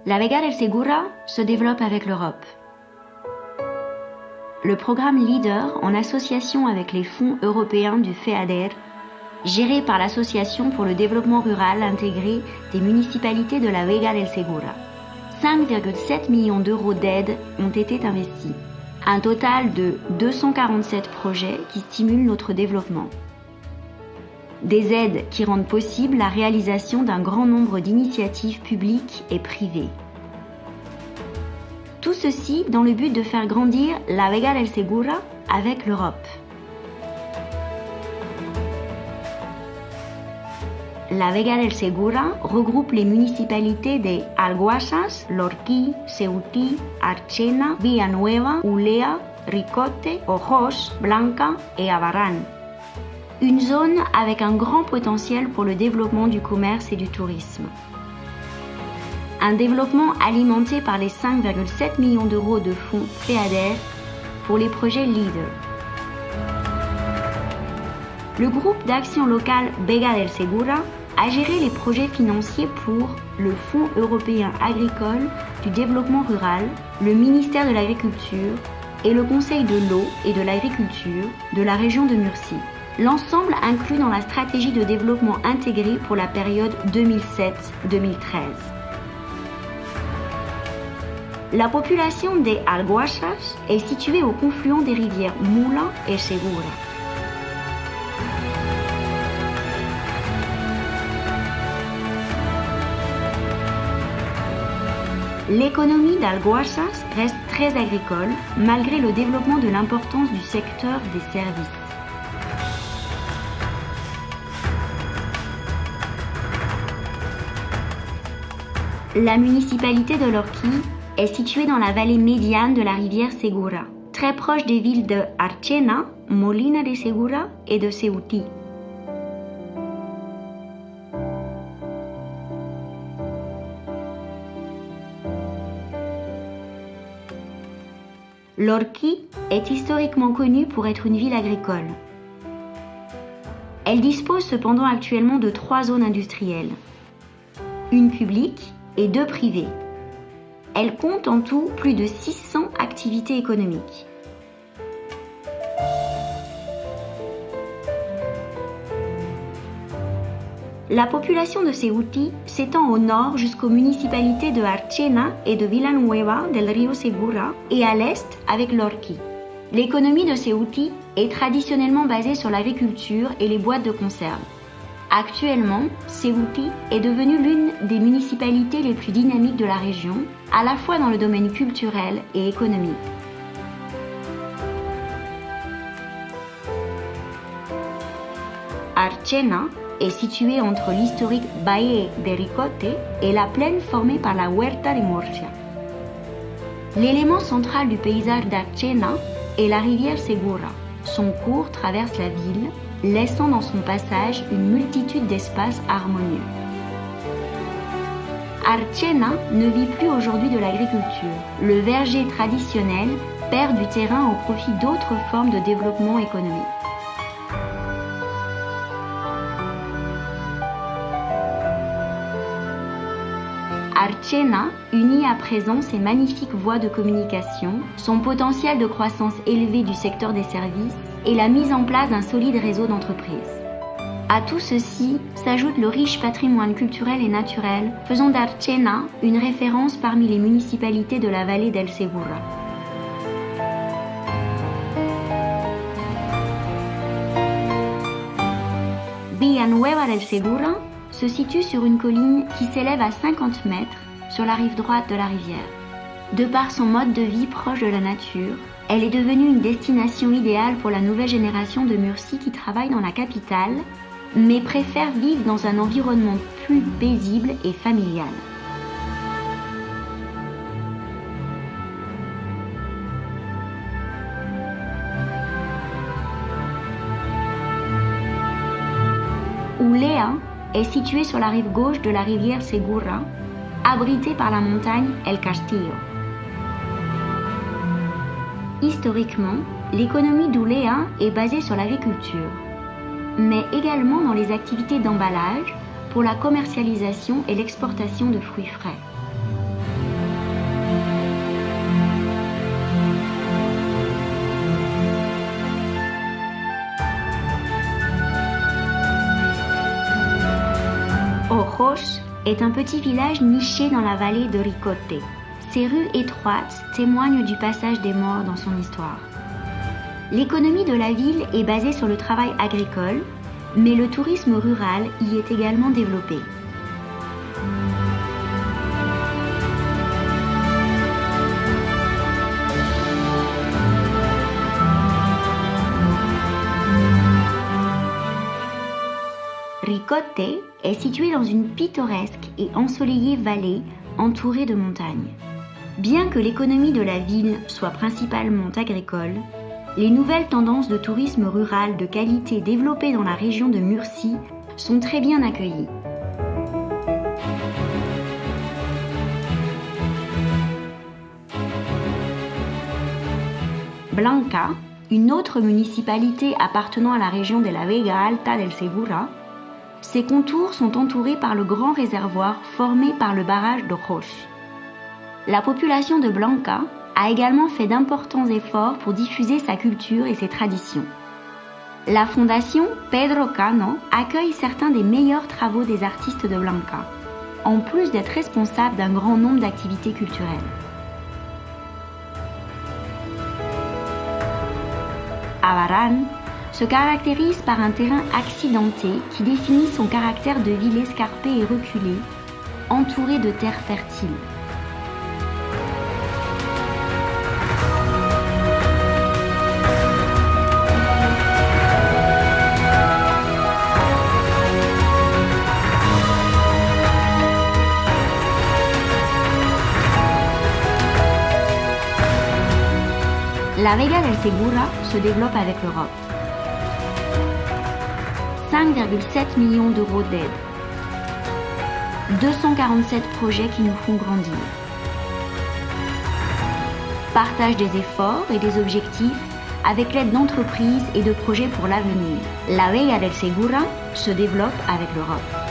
La Vega del Segura se développe avec l'Europe. Le programme LEADER, en association avec les fonds européens du FEADER, géré par l'Association pour le développement rural intégré des municipalités de la Vega del Segura. 5,7 millions d'euros d'aide ont été investis. Un total de 247 projets qui stimulent notre développement. Des aides qui rendent possible la réalisation d'un grand nombre d'initiatives publiques et privées. Tout ceci dans le but de faire grandir la Vega del Segura avec l'Europe. La Vega del Segura regroupe les municipalités de Alguazas, Lorquí, Ceutí, Archena, Villanueva, Ulea, Ricote, Ojos, Blanca et Abarrán. Une zone avec un grand potentiel pour le développement du commerce et du tourisme. Un développement alimenté par les 5,7 millions d'euros de fonds FEADER pour les projets LEADER. Le groupe d'action locale Vega del Segura a géré les projets financiers pour le Fonds européen agricole du développement rural, le ministère de l'Agriculture et le Conseil de l'eau et de l'agriculture de la région de Murcie. L'ensemble inclus dans la stratégie de développement intégré pour la période 2007-2013. La population des Alguazas est située au confluent des rivières Mula et Segura. L'économie d'Alguazas reste très agricole malgré le développement de l'importance du secteur des services. La municipalité de Lorquí est située dans la vallée médiane de la rivière Segura, très proche des villes de Archena, Molina de Segura et de Ceutí. Lorquí est historiquement connue pour être une ville agricole. Elle dispose cependant actuellement de 3 zones industrielles, une publique et 2 privées. Elle compte en tout plus de 600 activités économiques. La population de Ceutí s'étend au nord jusqu'aux municipalités de Archena et de Villanueva del Río Segura et à l'est avec Lorquí. L'économie de Ceutí est traditionnellement basée sur l'agriculture et les boîtes de conserve. Actuellement, Ceutí est devenue l'une des municipalités les plus dynamiques de la région, à la fois dans le domaine culturel et économique. Archena est située entre l'historique Valle de Ricote et la plaine formée par la Huerta de Murcia. L'élément central du paysage d'Archena est la rivière Segura. Son cours traverse la ville, laissant dans son passage une multitude d'espaces harmonieux. Archena ne vit plus aujourd'hui de l'agriculture. Le verger traditionnel perd du terrain au profit d'autres formes de développement économique. Archena unit à présent ses magnifiques voies de communication, son potentiel de croissance élevé du secteur des services et la mise en place d'un solide réseau d'entreprises. À tout ceci s'ajoute le riche patrimoine culturel et naturel, faisant d'Archena une référence parmi les municipalités de la vallée del Segura. Villanueva del Segura se situe sur une colline qui s'élève à 50 mètres sur la rive droite de la rivière. De par son mode de vie proche de la nature, elle est devenue une destination idéale pour la nouvelle génération de Murcie qui travaille dans la capitale, mais préfère vivre dans un environnement plus paisible et familial. Ulea est située sur la rive gauche de la rivière Segura, abritée par la montagne El Castillo. Historiquement, l'économie d'Ulea est basée sur l'agriculture, mais également dans les activités d'emballage pour la commercialisation et l'exportation de fruits frais. Jos est un petit village niché dans la vallée de Ricote. Ses rues étroites témoignent du passage des morts dans son histoire. L'économie de la ville est basée sur le travail agricole, mais le tourisme rural y est également développé. Ricote est situé dans une pittoresque et ensoleillée vallée entourée de montagnes. Bien que l'économie de la ville soit principalement agricole, les nouvelles tendances de tourisme rural de qualité développées dans la région de Murcie sont très bien accueillies. Blanca, une autre municipalité appartenant à la région de la Vega Alta del Segura, ses contours sont entourés par le grand réservoir formé par le barrage de Jos. La population de Blanca a également fait d'importants efforts pour diffuser sa culture et ses traditions. La fondation Pedro Cano accueille certains des meilleurs travaux des artistes de Blanca, en plus d'être responsable d'un grand nombre d'activités culturelles. Abarán se caractérise par un terrain accidenté qui définit son caractère de ville escarpée et reculée, entourée de terres fertiles. La Vega del Segura se développe avec l'Europe. 5,7 millions d'euros d'aide. 247 projets qui nous font grandir. Partage des efforts et des objectifs avec l'aide d'entreprises et de projets pour l'avenir. La Vega del Segura se développe avec l'Europe.